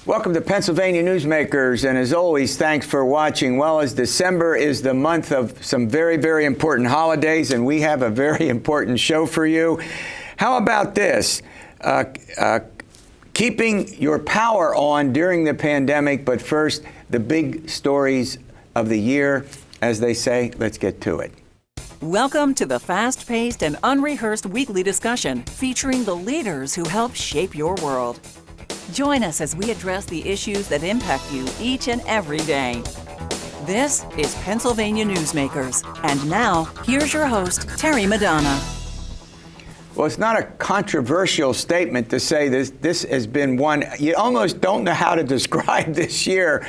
Welcome to Pennsylvania Newsmakers, and as always, thanks for watching. Well, as December is the month of some very, very important holidays, and we have a very important show for you. How about this? Keeping your power on during the pandemic, but first, the big stories of the year. As they say, let's get to it. Welcome to the fast-paced and unrehearsed weekly discussion featuring the leaders who help shape your world. Join us as we address the issues that impact you each and every day. This is Pennsylvania Newsmakers. And now, here's your host, Terry Madonna. Well, it's not a controversial statement to say this has been one, you almost don't know how to describe this year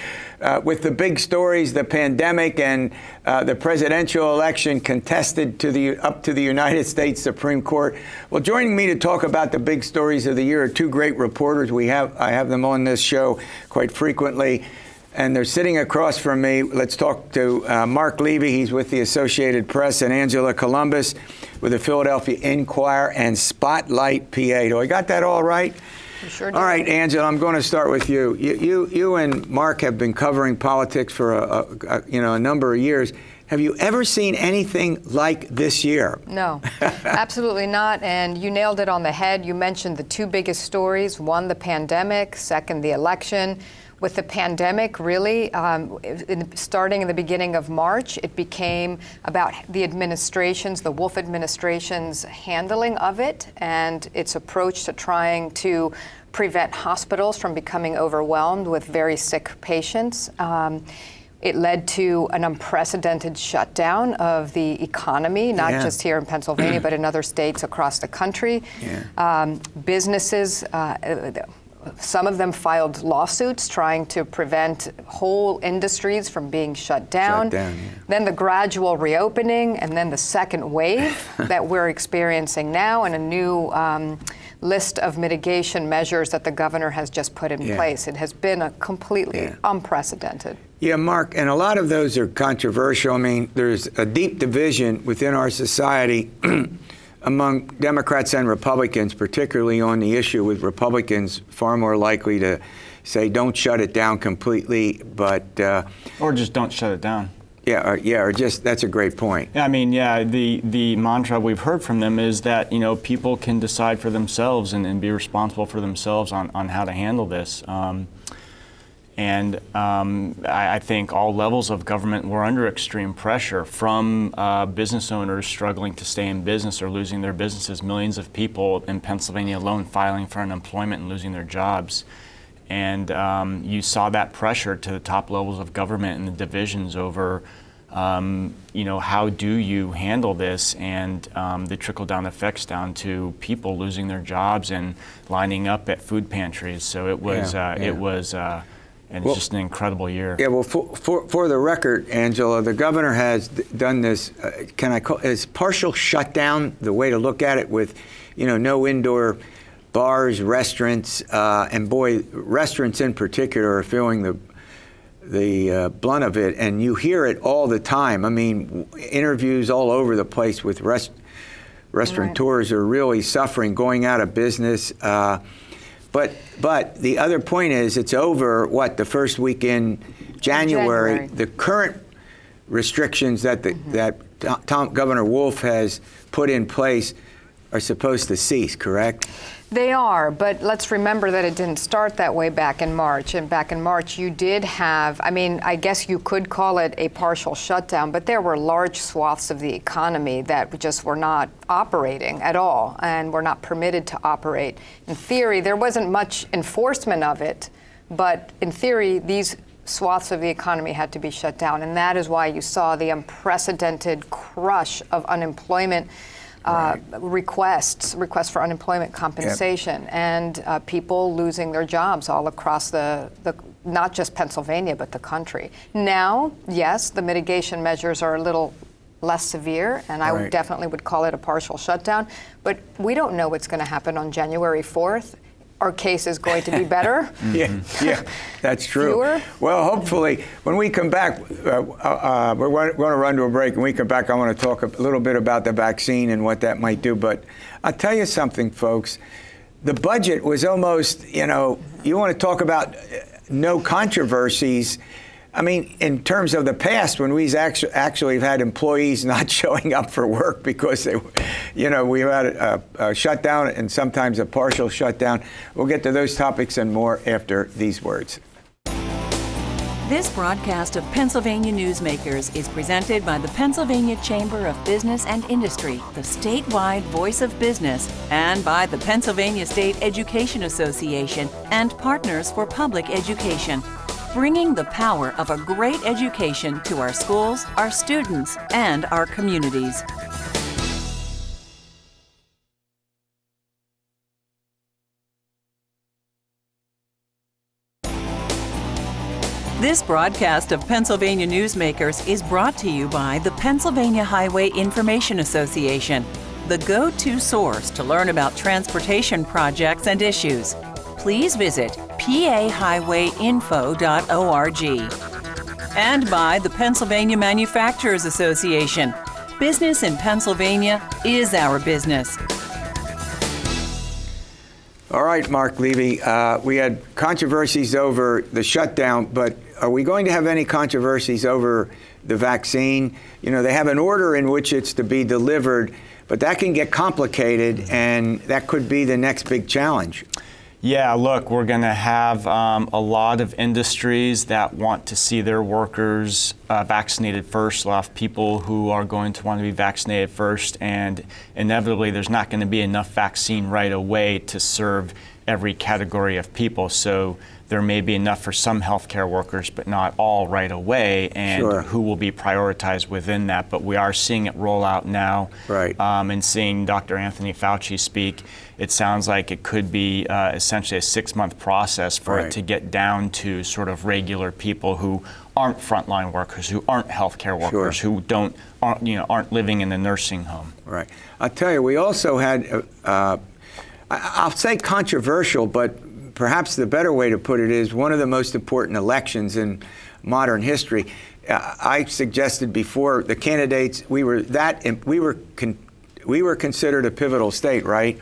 with the big stories, the pandemic and the presidential election contested up to the United States Supreme Court. Well, joining me to talk about the big stories of the year are two great reporters. I have them on this show quite frequently, and they're sitting across from me. Let's talk to Marc Levy. He's with the Associated Press, and Angela Couloumbis with the Philadelphia Inquirer and Spotlight, PA. Do I got that all right? You sure do. All right, Angela, I'm going to start with you. You and Marc have been covering politics for a number of years. Have you ever seen anything like this year? No, absolutely not. And you nailed it on the head. You mentioned the two biggest stories. One, the pandemic. Second, the election. With the pandemic, really, starting in the beginning of March, it became about the Wolf administration's handling of it and its approach to trying to prevent hospitals from becoming overwhelmed with very sick patients. It led to an unprecedented shutdown of the economy, not just here in Pennsylvania, but in other states across the country. Yeah. Businesses, some of them filed lawsuits trying to prevent whole industries from being shut down. Then the gradual reopening, and then the second wave that we're experiencing now, and a new list of mitigation measures that the governor has just put in place. It has been a completely unprecedented. Yeah, Marc, and a lot of those are controversial. I mean, there's a deep division within our society among Democrats and Republicans, particularly on the issue, with Republicans far more likely to say don't shut it down completely, but or just don't shut it down. Or just, that's a great point. Yeah, I mean, the mantra we've heard from them is that, people can decide for themselves and be responsible for themselves on how to handle this. I think all levels of government were under extreme pressure, from business owners struggling to stay in business or losing their businesses, millions of people in Pennsylvania alone filing for unemployment and losing their jobs. And you saw that pressure to the top levels of government and the divisions over, how do you handle this, and the trickle-down effects down to people losing their jobs and lining up at food pantries. So it was, and it's just an incredible year. Yeah, well, for the record, Angela, the governor has done this, is partial shutdown the way to look at it, with, no indoor bars, restaurants, and boy, restaurants in particular are feeling the blunt of it, and you hear it all the time. I mean, interviews all over the place with restaurateurs are really suffering, going out of business. But the other point is, it's over, the first week in January. The current restrictions that Governor Wolf has put in place are supposed to cease, correct? They are, but let's remember that it didn't start that way back in March. And back in March, you did have, I guess you could call it a partial shutdown, but there were large swaths of the economy that just were not operating at all and were not permitted to operate. In theory, there wasn't much enforcement of it, but in theory, these swaths of the economy had to be shut down. And that is why you saw the unprecedented crush of unemployment requests for unemployment compensation, and people losing their jobs all across the not just Pennsylvania, but the country. Now, yes, the mitigation measures are a little less severe, and I definitely would call it a partial shutdown, but we don't know what's going to happen on January 4th. Our case is going to be better. Yeah, that's true. Fewer. Well, hopefully, when we come back, we're going to run to a break. When we come back, I want to talk a little bit about the vaccine and what that might do. But I'll tell you something, folks. the budget was almost, you want to talk about no controversies. I mean, in terms of the past, when we actually have had employees not showing up for work because we had a shutdown and sometimes a partial shutdown. We'll get to those topics and more after these words. This broadcast of Pennsylvania Newsmakers is presented by the Pennsylvania Chamber of Business and Industry, the statewide voice of business, and by the Pennsylvania State Education Association and Partners for Public Education, bringing the power of a great education to our schools, our students, and our communities. This broadcast of Pennsylvania Newsmakers is brought to you by the Pennsylvania Highway Information Association, the go-to source to learn about transportation projects and issues. Please visit pahighwayinfo.org. And by the Pennsylvania Manufacturers Association. Business in Pennsylvania is our business. All right, Marc Levy, we had controversies over the shutdown, but are we going to have any controversies over the vaccine? They have an order in which it's to be delivered, but that can get complicated, and that could be the next big challenge. Yeah, look, we're going to have a lot of industries that want to see their workers vaccinated first. We'll have people who are going to want to be vaccinated first, and inevitably there's not going to be enough vaccine right away to serve every category of people. So there may be enough for some healthcare workers, but not all right away, and Sure. who will be prioritized within that. But we are seeing it roll out now, Right. And seeing Dr. Anthony Fauci speak. It sounds like it could be essentially a 6-month process for Right. it to get down to sort of regular people who aren't frontline workers, who aren't healthcare workers, Sure. who aren't living in a nursing home. Right. I'll tell you, we also had, I'll say controversial, but perhaps the better way to put it is one of the most important elections in modern history. I suggested before the candidates, we were considered a pivotal state, right?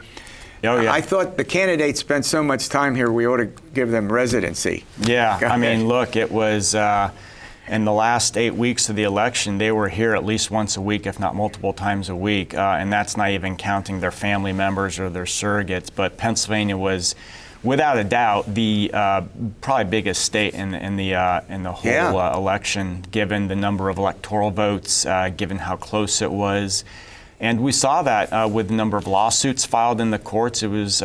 Oh, yeah. I thought the candidates spent so much time here, we ought to give them residency. Yeah, Go I mean, ahead. look, it was in the last 8 weeks of the election, they were here at least once a week, if not multiple times a week, and that's not even counting their family members or their surrogates. But Pennsylvania was, without a doubt, the probably biggest state in the whole election, given the number of electoral votes, given how close it was. And we saw that with the number of lawsuits filed in the courts. It was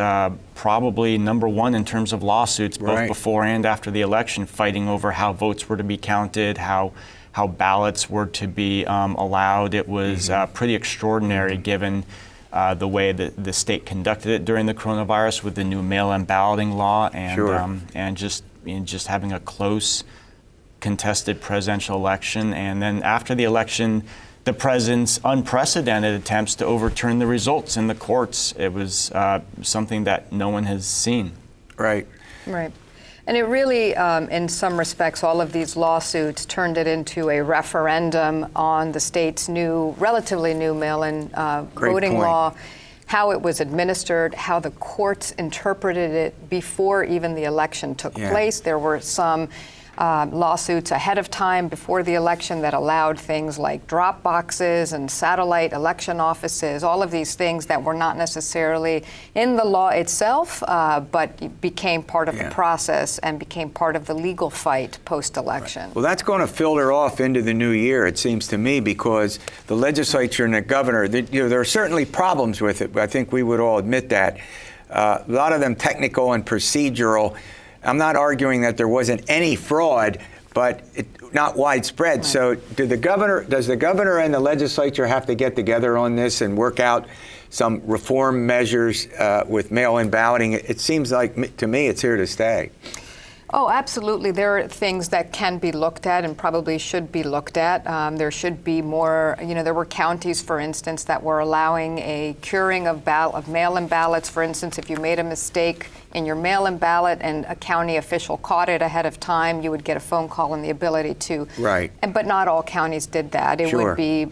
probably number one in terms of lawsuits, both Right. before and after the election, fighting over how votes were to be counted, how ballots were to be allowed. It was pretty extraordinary given the way that the state conducted it during the coronavirus with the new mail-in balloting law, and Sure. and just having a close, contested presidential election. And then after the election, the president's unprecedented attempts to overturn the results in the courts. It was something that no one has seen. Right. Right. And it really, in some respects, all of these lawsuits turned it into a referendum on the state's relatively new mail-in Great voting point. law, how it was administered, how the courts interpreted it before even the election took Yeah. place. There were some lawsuits ahead of time before the election that allowed things like drop boxes and satellite election offices, all of these things that were not necessarily in the law itself, but became part of the process and became part of the legal fight post-election. Well, that's going to filter off into the new year, it seems to me, because the legislature and the governor, there are certainly problems with it, but I think we would all admit that. A lot of them technical and procedural. I'm not arguing that there wasn't any fraud, but not widespread. Right. So does the governor and the legislature have to get together on this and work out some reform measures with mail-in balloting? It seems like, to me, it's here to stay. Oh, absolutely. There are things that can be looked at and probably should be looked at. There should be more, there were counties, for instance, that were allowing a curing of mail-in ballots. For instance, if you made a mistake in your mail-in ballot and a county official caught it ahead of time, you would get a phone call and the ability to. Right. But not all counties did that. It Sure. would be,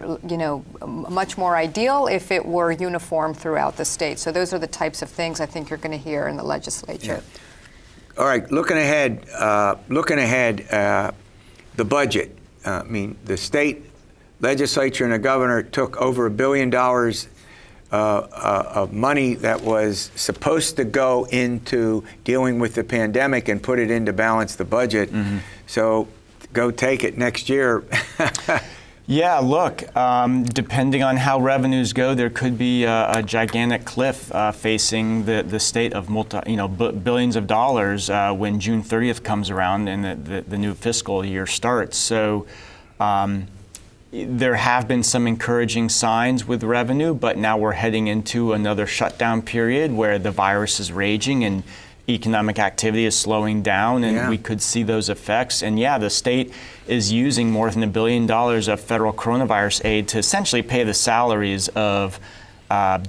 much more ideal if it were uniform throughout the state. So those are the types of things I think you're going to hear in the legislature. Yeah. All right, looking ahead, the budget. I mean, the state legislature and the governor took over $1 billion of money that was supposed to go into dealing with the pandemic and put it in to balance the budget. Mm-hmm. So go take it next year. Yeah, look, depending on how revenues go, there could be a gigantic cliff facing the state of billions of dollars when June 30th comes around and the new fiscal year starts. So there have been some encouraging signs with revenue, but now we're heading into another shutdown period where the virus is raging and economic activity is slowing down, and we could see those effects. And the state is using more than $1 billion of federal coronavirus aid to essentially pay the salaries of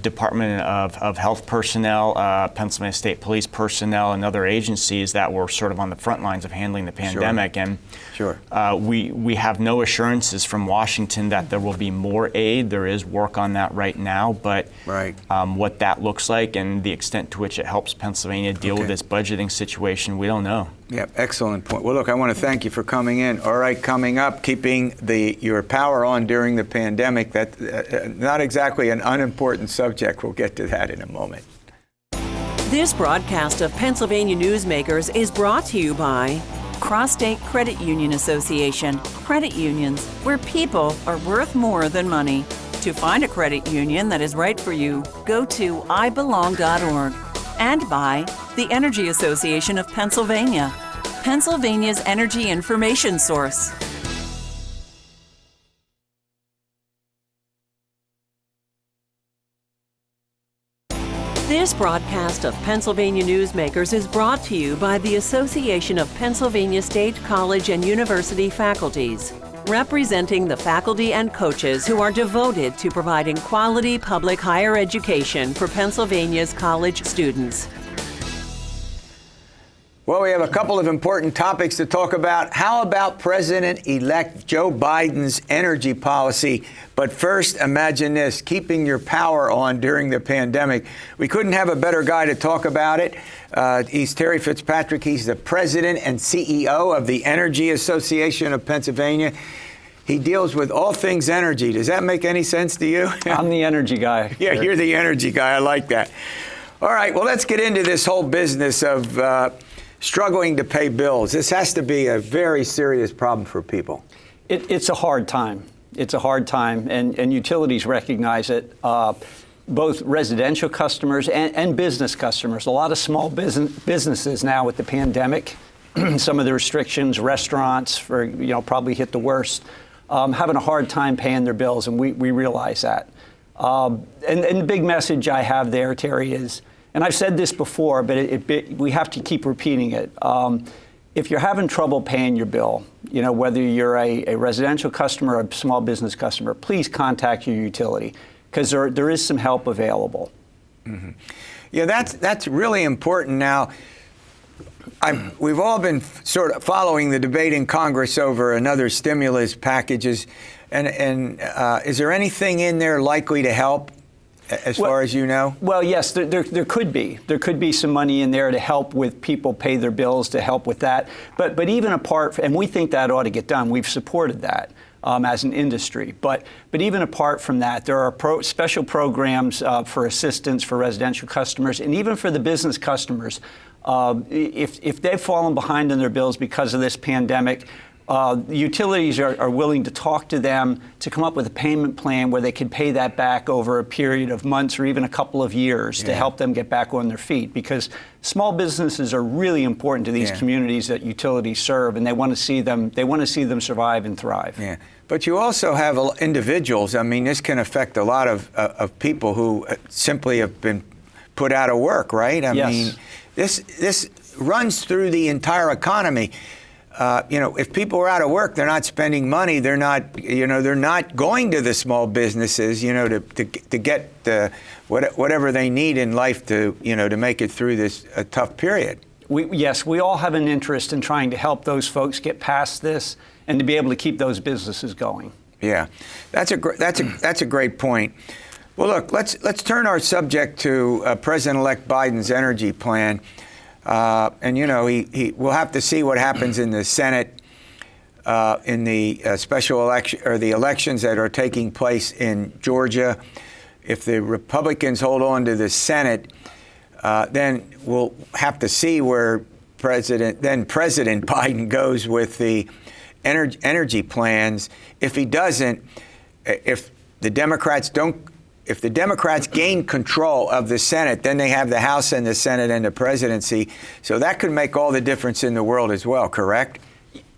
Department of Health personnel, Pennsylvania State Police personnel, and other agencies that were sort of on the front lines of handling the pandemic. Sure. And we have no assurances from Washington that there will be more aid. There is work on that right now, but what that looks like and the extent to which it helps Pennsylvania deal with its budgeting situation, we don't know. Yeah, excellent point. Well, look, I want to thank you for coming in. All right, coming up, keeping your power on during the pandemic. That not exactly an unimportant subject. We'll get to that in a moment. This broadcast of Pennsylvania Newsmakers is brought to you by Cross-State Credit Union Association. Credit unions, where people are worth more than money. To find a credit union that is right for you, go to ibelong.org. And by the Energy Association of Pennsylvania, Pennsylvania's energy information source. This broadcast of Pennsylvania Newsmakers is brought to you by the Association of Pennsylvania State College and University Faculties, representing the faculty and coaches who are devoted to providing quality public higher education for Pennsylvania's college students. Well, we have a couple of important topics to talk about. How about President-elect Joe Biden's energy policy? But first, imagine this, keeping your power on during the pandemic. We couldn't have a better guy to talk about it. He's Terry Fitzpatrick. He's the president and CEO of the Energy Association of Pennsylvania. He deals with all things energy. Does that make any sense to you? I'm the energy guy. Yeah, you're the energy guy. I like that. All right, well, let's get into this whole business of struggling to pay bills. This has to be a very serious problem for people. It's a hard time. It's a hard time, and utilities recognize it. Both residential customers and business customers. A lot of small businesses now with the pandemic, some of the restrictions, restaurants, probably hit the worst, having a hard time paying their bills, and we realize that. And the big message I have there, Terry, is, and I've said this before, but we have to keep repeating it. If you're having trouble paying your bill, whether you're a residential customer or a small business customer, please contact your utility, because there is some help available. Mm-hmm. Yeah, that's really important. Now, we've all been sort of following the debate in Congress over another stimulus packages, and is there anything in there likely to help? As far as you know? Well, yes, there could be. There could be some money in there to help with people pay their bills, to help with that. But even apart, and we think that ought to get done. We've supported that as an industry. But even apart from that, there are special programs for assistance for residential customers, and even for the business customers. If they've fallen behind in their bills because of this pandemic, utilities are willing to talk to them to come up with a payment plan where they can pay that back over a period of months or even a couple of years to help them get back on their feet, because small businesses are really important to these communities that utilities serve, and they want to see them survive and thrive. Yeah, but you also have individuals. I mean, this can affect a lot of people who simply have been put out of work, right? I mean, this runs through the entire economy. If people are out of work, they're not spending money. They're not going to the small businesses, to get whatever they need in life to make it through this tough period. Yes, we all have an interest in trying to help those folks get past this and to be able to keep those businesses going. Yeah, that's a great point. Well, look, let's turn our subject to President-elect Biden's energy plan. We'll have to see what happens in the Senate in the special election or the elections that are taking place in Georgia. If the Republicans hold on to the Senate, then we'll have to see where President Biden goes with the energy plans. If he doesn't, if the Democrats gain control of the Senate, then they have the House and the Senate and the presidency. So that could make all the difference in the world as well, correct?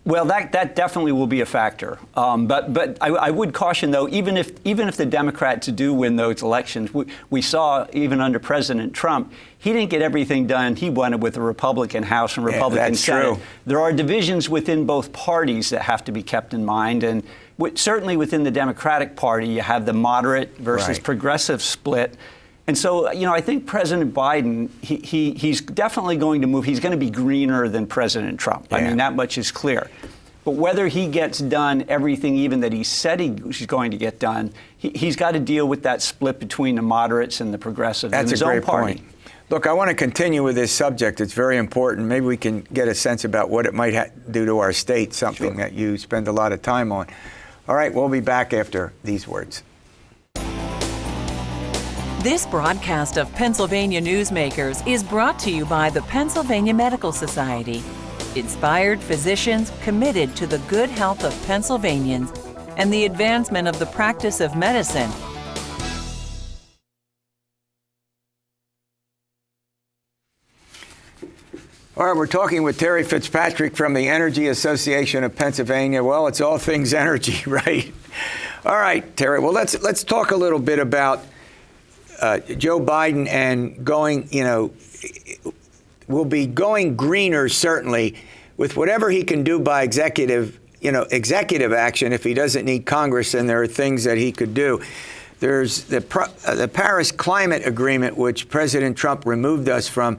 Well, that definitely will be a factor. But I would caution, though, even if the Democrats do win those elections, we saw even under President Trump, he didn't get everything done he wanted with the Republican House and Republican Senate. True. There are divisions within both parties that have to be kept in mind. And certainly within the Democratic Party, you have the moderate versus progressive split. And so, I think President Biden, he's definitely going to move. He's going to be greener than President Trump. Yeah. I mean, that much is clear. But whether he gets done everything even that he said he's going to get done, he's got to deal with that split between the moderates and the progressives in his own party. Point. Look, I want to continue with this subject. It's very important. Maybe we can get a sense about what it might do to our state, something that you spend a lot of time on. All right, we'll be back after these words. This broadcast of Pennsylvania Newsmakers is brought to you by the Pennsylvania Medical Society. Inspired physicians committed to the good health of Pennsylvanians and the advancement of the practice of medicine. All right, we're talking with Terry Fitzpatrick from the Energy Association of Pennsylvania. Well, it's all things energy, right? All right, Terry. Well, let's talk a little bit about Joe Biden and going, will be going greener, certainly, with whatever he can do by executive action if he doesn't need Congress, and there are things that he could do. There's the Paris Climate Agreement, which President Trump removed us from.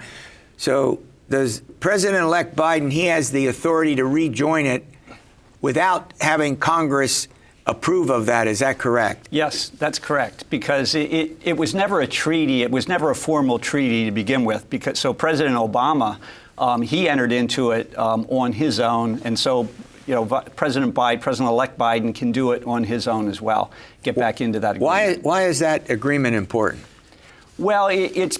So does President-elect Biden, he has the authority to rejoin it without having Congress approve of that. Is that correct? Yes, that's correct, because it was never a treaty. It was never a formal treaty to begin with. So President Obama, he entered into it on his own. And so, President-elect Biden can do it on his own as well, get back into that agreement. Why is that agreement important? Well, it's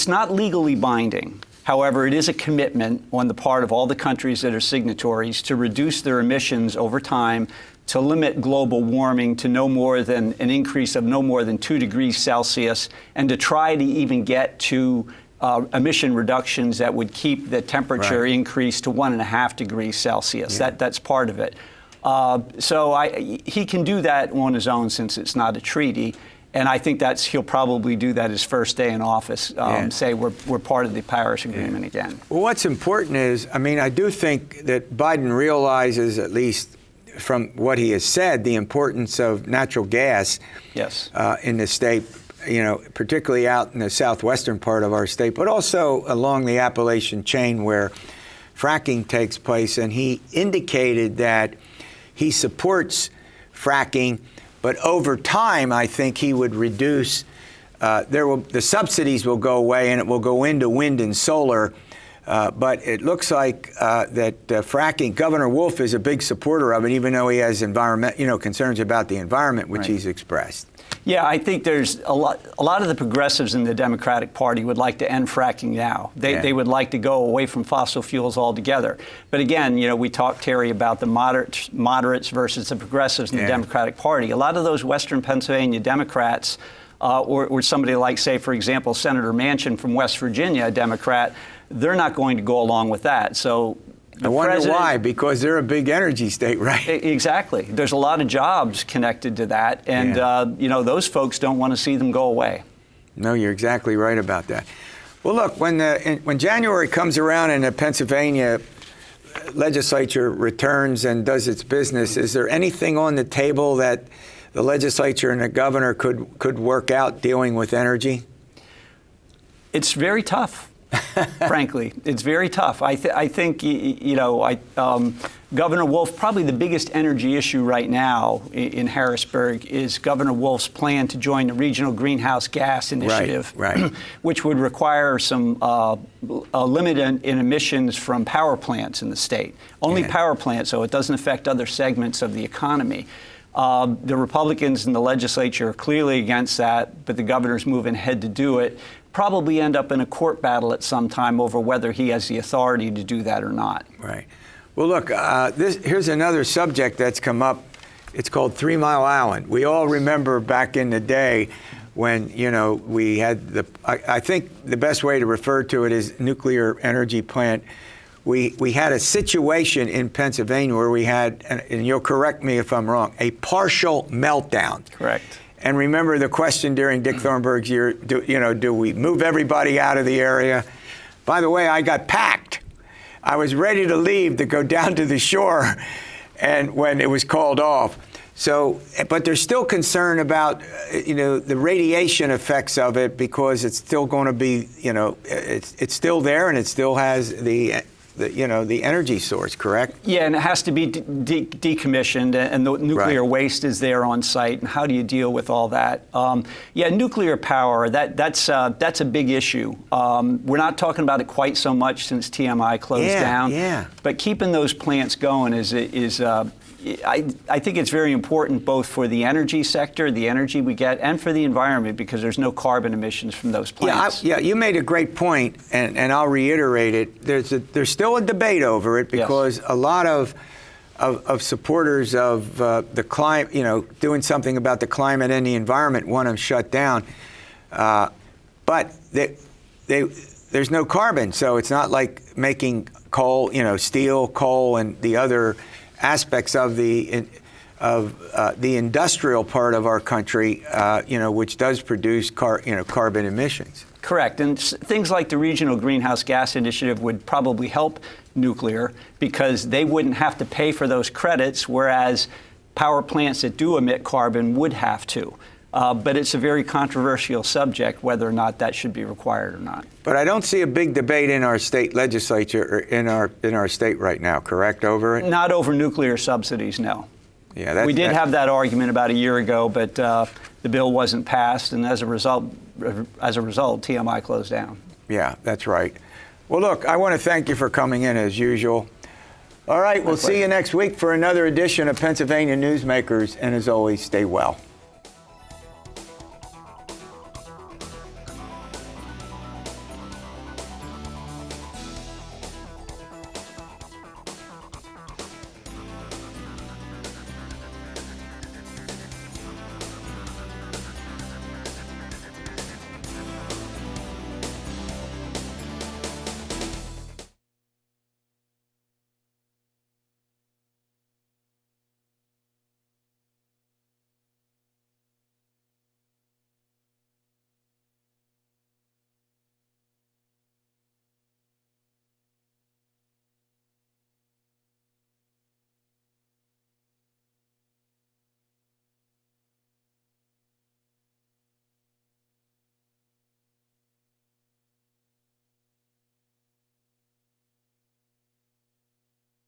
not legally binding. However, it is a commitment on the part of all the countries that are signatories to reduce their emissions over time, to limit global warming to no more than an increase of no more than 2 degrees Celsius, and to try to even get to emission reductions that would keep the temperature increase to 1.5 degrees Celsius. Yeah. That's part of it. He can do that on his own since it's not a treaty. And I think he'll probably do that his first day in office, say we're part of the Paris Agreement again. Well, what's important is, I do think that Biden realizes, at least from what he has said, the importance of natural gas in the state, particularly out in the southwestern part of our state, but also along the Appalachian chain where fracking takes place. And he indicated that he supports fracking, but over time, I think he would reduce, the subsidies will go away and it will go into wind and solar. But it looks like that fracking, Governor Wolf is a big supporter of it, even though he has concerns about the environment, which he's expressed. Yeah, I think there's a lot of the progressives in the Democratic Party would like to end fracking now. They would like to go away from fossil fuels altogether. But again, we talked, Terry, about the moderates versus the progressives in the Democratic Party. A lot of those Western Pennsylvania Democrats, or somebody like, say, for example, Senator Manchin from West Virginia, a Democrat, they're not going to go along with that. So I wonder why, because they're a big energy state, right? Exactly. There's a lot of jobs connected to that, and those folks don't want to see them go away. No, you're exactly right about that. Well, look, when January comes around and the Pennsylvania legislature returns and does its business, is there anything on the table that the legislature and the governor could work out dealing with energy? It's very tough. Frankly, it's very tough. I think, Governor Wolf, probably the biggest energy issue right now in Harrisburg is Governor Wolf's plan to join the Regional Greenhouse Gas Initiative, right. which would require some a limit in emissions from power plants in the state. Only power plants, so it doesn't affect other segments of the economy. The Republicans in the legislature are clearly against that, but the governor's moving ahead to do it. Probably end up in a court battle at some time over whether he has the authority to do that or not. Right. Well, look, here's another subject that's come up. It's called 3 Mile Island. We all remember back in the day when, we had I think the best way to refer to it is nuclear energy plant. We had a situation in Pennsylvania where we had, and you'll correct me if I'm wrong, a partial meltdown. Correct. And remember the question during Dick Thornburg's year, do we move everybody out of the area? By the way, I got packed. I was ready to leave to go down to the shore and when it was called off. So, but there's still concern about, the radiation effects of it because it's still going to be, it's still there and it still has the energy source, correct? Yeah, and it has to be decommissioned, and the nuclear waste is there on site. And how do you deal with all that? Nuclear power, that's a big issue. We're not talking about it quite so much since TMI closed down. Yeah. But keeping those plants going I think it's very important both for the energy sector, the energy we get, and for the environment because there's no carbon emissions from those plants. You made a great point, and I'll reiterate it. There's still a debate over it because a lot of supporters of the climate, doing something about the climate and the environment want them shut down. But there's no carbon, so it's not like making coal, steel, coal, and the other aspects of the industrial part of our country, which does produce carbon emissions. Correct, and things like the Regional Greenhouse Gas Initiative would probably help nuclear because they wouldn't have to pay for those credits, whereas power plants that do emit carbon would have to. But it's a very controversial subject whether or not that should be required or not. But I don't see a big debate in our state legislature or in our state right now, correct, over it? Not over nuclear subsidies, no. Yeah, we did have that argument about a year ago, but the bill wasn't passed, and as a result, TMI closed down. Yeah, that's right. Well, look, I want to thank you for coming in as usual. All right, we'll see you next week for another edition of Pennsylvania Newsmakers, and as always, stay well.